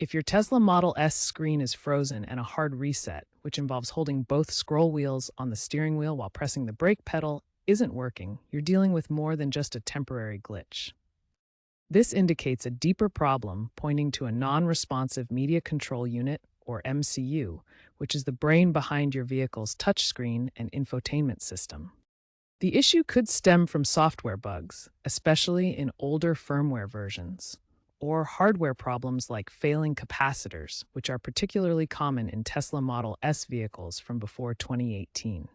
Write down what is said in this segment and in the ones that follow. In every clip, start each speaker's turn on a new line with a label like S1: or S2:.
S1: If your Tesla Model S screen is frozen and a hard reset, which involves holding both scroll wheels on the steering wheel while pressing the brake pedal, isn't working, you're dealing with more than just a temporary glitch. This indicates a deeper problem pointing to a non-responsive media control unit, or MCU, which is the brain behind your vehicle's touchscreen and infotainment system. The issue could stem from software bugs, especially in older firmware versions, or hardware problems like failing capacitors, which are particularly common in Tesla Model S vehicles from before 2018.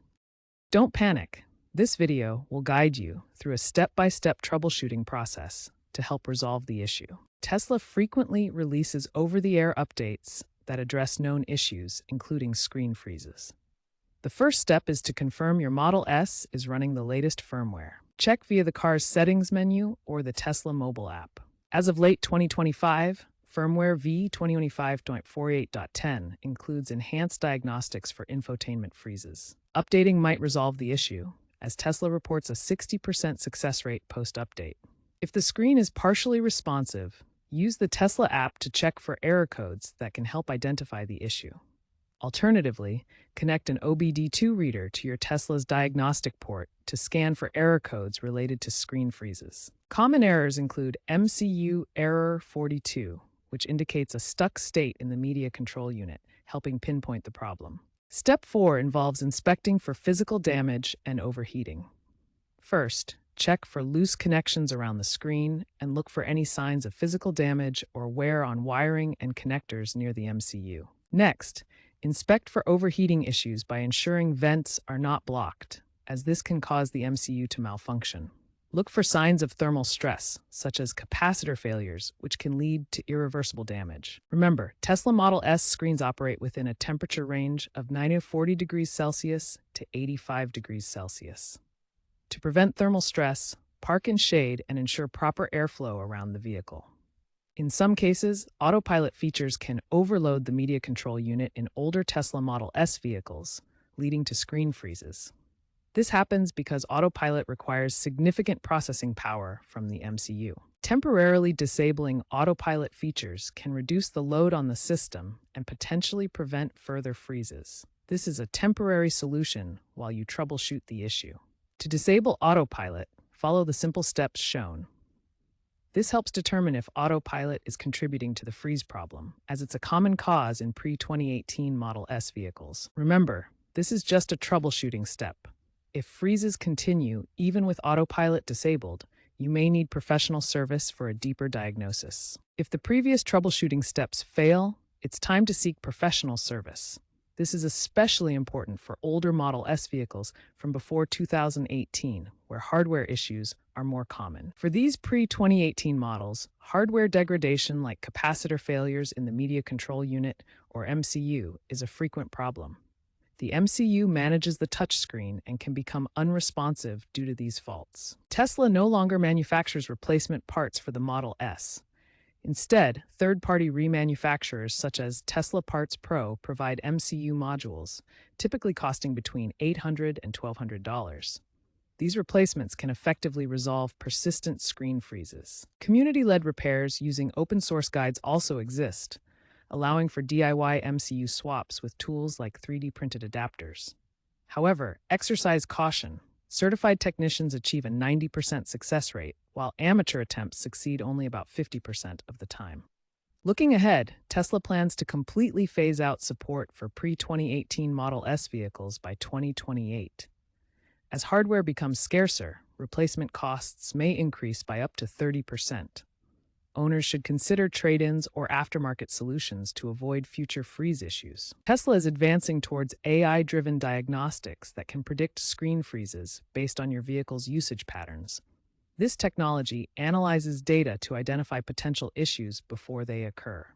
S1: Don't panic. This video will guide you through a step-by-step troubleshooting process to help resolve the issue. Tesla frequently releases over-the-air updates that address known issues, including screen freezes. The first step is to confirm your Model S is running the latest firmware. Check via the car's settings menu or the Tesla mobile app. As of late 2025, firmware v2025.48.10 includes enhanced diagnostics for infotainment freezes. Updating might resolve the issue, as Tesla reports a 60% success rate post-update. If the screen is partially responsive, use the Tesla app to check for error codes that can help identify the issue. Alternatively, connect an OBD2 reader to your Tesla's diagnostic port to scan for error codes related to screen freezes. Common errors include MCU error 42, which indicates a stuck state in the media control unit, helping pinpoint the problem. Step 4 involves inspecting for physical damage and overheating. First, check for loose connections around the screen and look for any signs of physical damage or wear on wiring and connectors near the MCU. Next, inspect for overheating issues by ensuring vents are not blocked, as this can cause the MCU to malfunction. Look for signs of thermal stress, such as capacitor failures, which can lead to irreversible damage. Remember, Tesla Model S screens operate within a temperature range of 40 degrees Celsius to 85 degrees Celsius. To prevent thermal stress, park in shade and ensure proper airflow around the vehicle. In some cases, autopilot features can overload the media control unit in older Tesla Model S vehicles, leading to screen freezes. This happens because autopilot requires significant processing power from the MCU. Temporarily disabling autopilot features can reduce the load on the system and potentially prevent further freezes. This is a temporary solution while you troubleshoot the issue. To disable autopilot, follow the simple steps shown. This helps determine if autopilot is contributing to the freeze problem, as it's a common cause in pre-2018 Model S vehicles. Remember, this is just a troubleshooting step. If freezes continue, even with autopilot disabled, you may need professional service for a deeper diagnosis. If the previous troubleshooting steps fail, it's time to seek professional service. This is especially important for older Model S vehicles from before 2018, where hardware issues are more common. For these pre-2018 models, hardware degradation like capacitor failures in the media control unit, or MCU, is a frequent problem. The MCU manages the touchscreen and can become unresponsive due to these faults. Tesla no longer manufactures replacement parts for the Model S. Instead, third-party remanufacturers such as Tesla Parts Pro provide MCU modules, typically costing between $800 and $1,200. These replacements can effectively resolve persistent screen freezes. Community-led repairs using open-source guides also exist, allowing for DIY MCU swaps with tools like 3D printed adapters. However, exercise caution. Certified technicians achieve a 90% success rate, while amateur attempts succeed only about 50% of the time. Looking ahead, Tesla plans to completely phase out support for pre-2018 Model S vehicles by 2028. As hardware becomes scarcer, replacement costs may increase by up to 30%. Owners should consider trade-ins or aftermarket solutions to avoid future freeze issues. Tesla is advancing towards AI-driven diagnostics that can predict screen freezes based on your vehicle's usage patterns. This technology analyzes data to identify potential issues before they occur.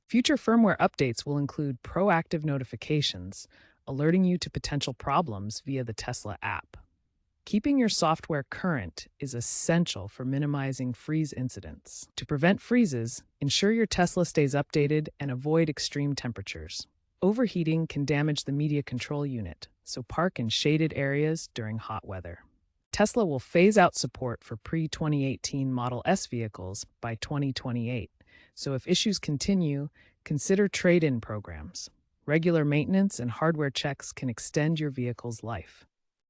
S1: Future firmware updates will include proactive notifications, alerting you to potential problems via the Tesla app. Keeping your software current is essential for minimizing freeze incidents. To prevent freezes, ensure your Tesla stays updated and avoid extreme temperatures. Overheating can damage the media control unit, so park in shaded areas during hot weather. Tesla will phase out support for pre-2018 Model S vehicles by 2028, so if issues continue, Consider trade-in programs. Regular maintenance and hardware checks can extend your vehicle's life.